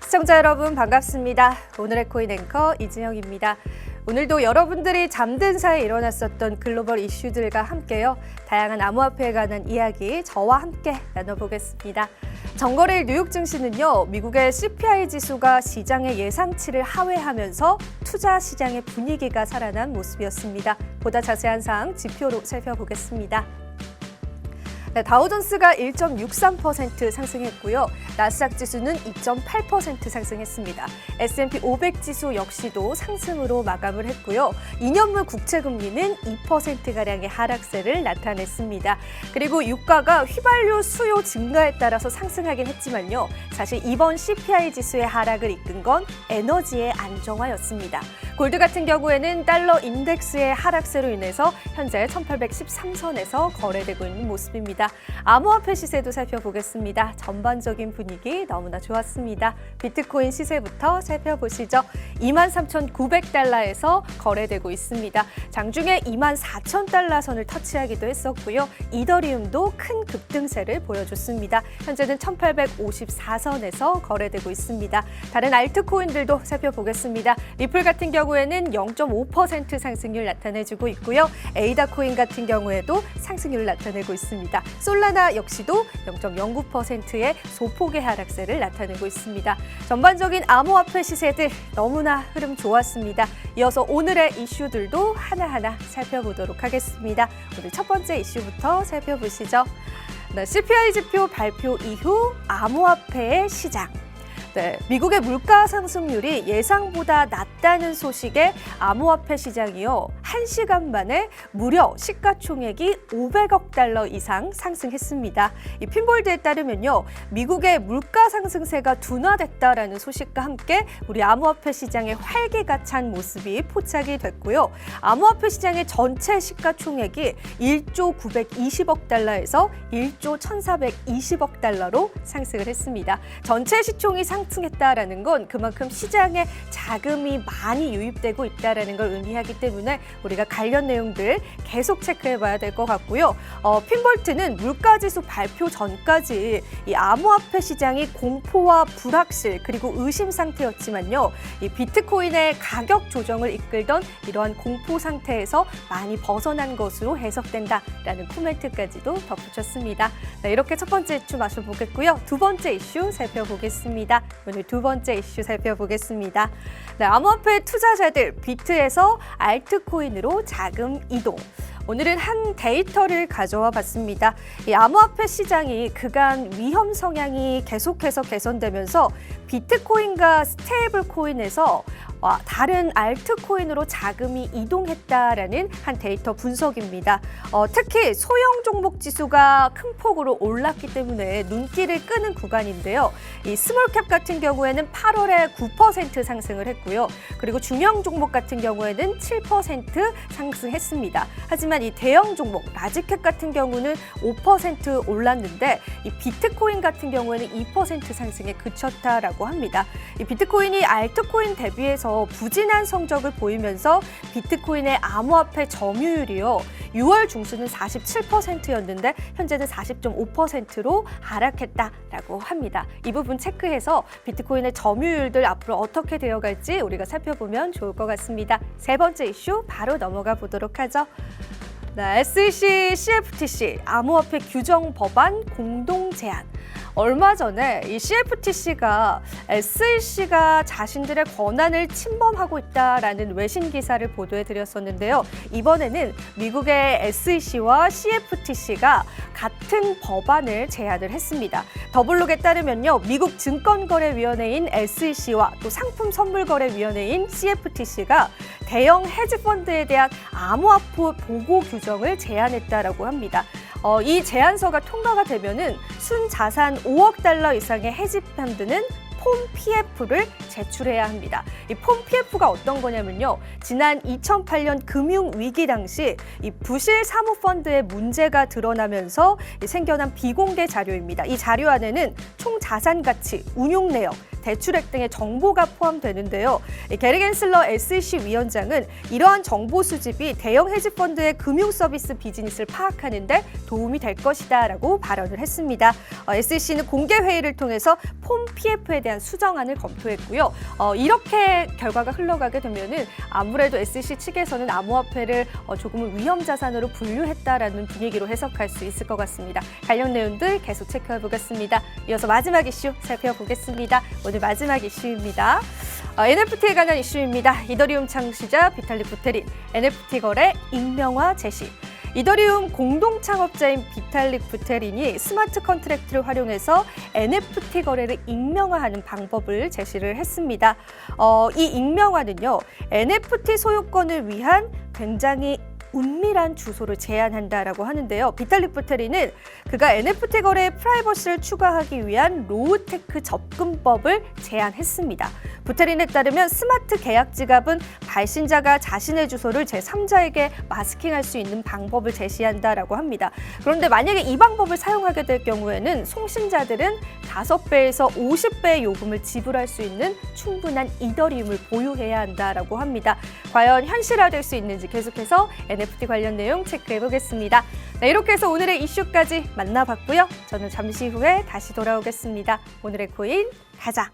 시청자 여러분 반갑습니다. 오늘의 코인 앵커 이진영입니다. 오늘도 여러분들이 잠든 사이에 일어났었던 글로벌 이슈들과 함께요. 다양한 암호화폐에 관한 이야기 저와 함께 나눠보겠습니다. 정거래일 뉴욕 증시는요. 미국의 CPI 지수가 시장의 예상치를 하회하면서 투자 시장의 분위기가 살아난 모습이었습니다. 보다 자세한 사항 지표로 살펴보겠습니다. 다우존스가 1.63% 상승했고요. 나스닥 지수는 2.8% 상승했습니다. S&P 500 지수 역시도 상승으로 마감을 했고요. 2년물 국채금리는 2%가량의 하락세를 나타냈습니다. 그리고 유가가 휘발유 수요 증가에 따라서 상승하긴 했지만요. 사실 이번 CPI 지수의 하락을 이끈 건 에너지의 안정화였습니다. 골드 같은 경우에는 달러 인덱스의 하락세로 인해서 현재 1813선에서 거래되고 있는 모습입니다. 암호화폐 시세도 살펴보겠습니다. 전반적인 분위기 너무나 좋았습니다. 비트코인 시세부터 살펴보시죠. 23,900달러에서 거래되고 있습니다. 장중에 24,000달러 선을 터치하기도 했었고요. 이더리움도 큰 급등세를 보여줬습니다. 현재는 1854선에서 거래되고 있습니다. 다른 알트코인들도 살펴보겠습니다. 리플 같은 경우에는 0.5% 상승률 나타내주고 있고요. 에이다 코인 같은 경우에도 상승률을 나타내고 있습니다. 솔라나 역시도 0.09%의 소폭의 하락세를 나타내고 있습니다. 전반적인 암호화폐 시세들 너무나 흐름 좋았습니다. 이어서 오늘의 이슈들도 하나하나 살펴보도록 하겠습니다. 오늘 첫 번째 이슈부터 살펴보시죠. CPI 지표 발표 이후 암호화폐의 시장. 미국의 물가 상승률이 예상보다 낮다는 소식에 암호화폐 시장이요. 1시간 만에 무려 시가총액이 500억 달러 이상 상승했습니다. 이 핀볼드에 따르면요. 미국의 물가 상승세가 둔화됐다라는 소식과 함께 우리 암호화폐 시장의 활기가 찬 모습이 포착이 됐고요. 암호화폐 시장의 전체 시가총액이 1조 920억 달러에서 1조 1420억 달러로 상승을 했습니다. 전체 시총이 상승했다라는 건 그만큼 시장에 자금이 많이 유입되고 있다라는 걸 의미하기 때문에 우리가 관련 내용들 계속 체크해봐야 될 것 같고요. 핀볼트는 물가지수 발표 전까지 이 암호화폐 시장이 공포와 불확실 그리고 의심 상태였지만요. 이 비트코인의 가격 조정을 이끌던 이러한 공포 상태에서 많이 벗어난 것으로 해석된다라는 코멘트까지도 덧붙였습니다. 이렇게 첫 번째 이슈 마셔보겠고요. 두 번째 이슈 살펴보겠습니다. 오늘 두 번째 이슈 살펴보겠습니다. 암호화폐 투자자들 비트에서 알트코인으로 자금 이동. 오늘은 한 데이터를 가져와 봤습니다. 이 암호화폐 시장이 그간 위험 성향이 계속해서 개선되면서 비트코인과 스테이블 코인에서 다른 알트코인으로 자금이 이동했다라는 한 데이터 분석입니다. 특히 소형 종목 지수가 큰 폭으로 올랐기 때문에 눈길을 끄는 구간인데요. 이 스몰캡 같은 경우에는 8월에 9% 상승을 했고요. 그리고 중형 종목 같은 경우에는 7% 상승했습니다. 하지만 이 대형 종목, 라지캡 같은 경우는 5% 올랐는데 이 비트코인 같은 경우에는 2% 상승에 그쳤다라고 합니다. 이 비트코인이 알트코인 대비해서 부진한 성적을 보이면서 비트코인의 암호화폐 점유율이요. 6월 중순은 47%였는데 현재는 40.5%로 하락했다라고 합니다. 이 부분 체크해서 비트코인의 점유율들 앞으로 어떻게 되어갈지 우리가 살펴보면 좋을 것 같습니다. 세 번째 이슈 바로 넘어가 보도록 하죠. SEC, CFTC 암호화폐 규정 법안 공동 제안. 얼마 전에 이 CFTC가 SEC가 자신들의 권한을 침범하고 있다라는 외신 기사를 보도해드렸었는데요. 이번에는 미국의 SEC와 CFTC가 같은 법안을 제안을 했습니다. 더블록에 따르면요, 미국 증권거래위원회인 SEC와 또 상품선물거래위원회인 CFTC가 대형 헤지펀드에 대한 암호화폐 보고 규정을 제안했다라고 합니다. 이 제안서가 통과가 되면은 순자산 5억 달러 이상의 헤지펀드는 폼 PF를 제출해야 합니다. 이 폼 PF가 어떤 거냐면요. 지난 2008년 금융위기 당시 이 부실 사모펀드의 문제가 드러나면서 생겨난 비공개 자료입니다. 이 자료 안에는 총 자산 가치, 운용 내역, 대출액 등의 정보가 포함되는데요. 게리 겐슬러 SEC 위원장은 이러한 정보 수집이 대형 헤지펀드의 금융 서비스 비즈니스를 파악하는 데 도움이 될 것이다라고 발언을 했습니다. SEC는 공개 회의를 통해서 폼 PF에 대한 수정안을 검토했고요. 이렇게 결과가 흘러가게 되면은 아무래도 SEC 측에서는 암호화폐를 조금은 위험 자산으로 분류했다라는 분위기로 해석할 수 있을 것 같습니다. 관련 내용들 계속 체크해 보겠습니다. 이어서 마지막 이슈 살펴보겠습니다. 오늘 마지막 이슈입니다. NFT에 관한 이슈입니다. 이더리움 창시자 비탈릭 부테린, NFT 거래 익명화 제시. 이더리움 공동 창업자인 비탈릭 부테린이 스마트 컨트랙트를 활용해서 NFT 거래를 익명화하는 방법을 제시를 했습니다. 이 익명화는요, NFT 소유권을 위한 굉장히 은밀한 주소를 제한한다라고 하는데요. 비탈릭 부테린은 그가 NFT 거래에 프라이버시를 추가하기 위한 로우테크 접근법을 제안했습니다. 부테린에 따르면 스마트 계약 지갑은 발신자가 자신의 주소를 제3자에게 마스킹할 수 있는 방법을 제시한다라고 합니다. 그런데 만약에 이 방법을 사용하게 될 경우에는 송신자들은 5배에서 50배의 요금을 지불할 수 있는 충분한 이더리움을 보유해야 한다라고 합니다. 과연 현실화될 수 있는지 계속해서 NFT 관련 내용 체크해 보겠습니다. 네, 이렇게 해서 오늘의 이슈까지 만나봤고요. 저는 잠시 후에 다시 돌아오겠습니다. 오늘의 코인 가자.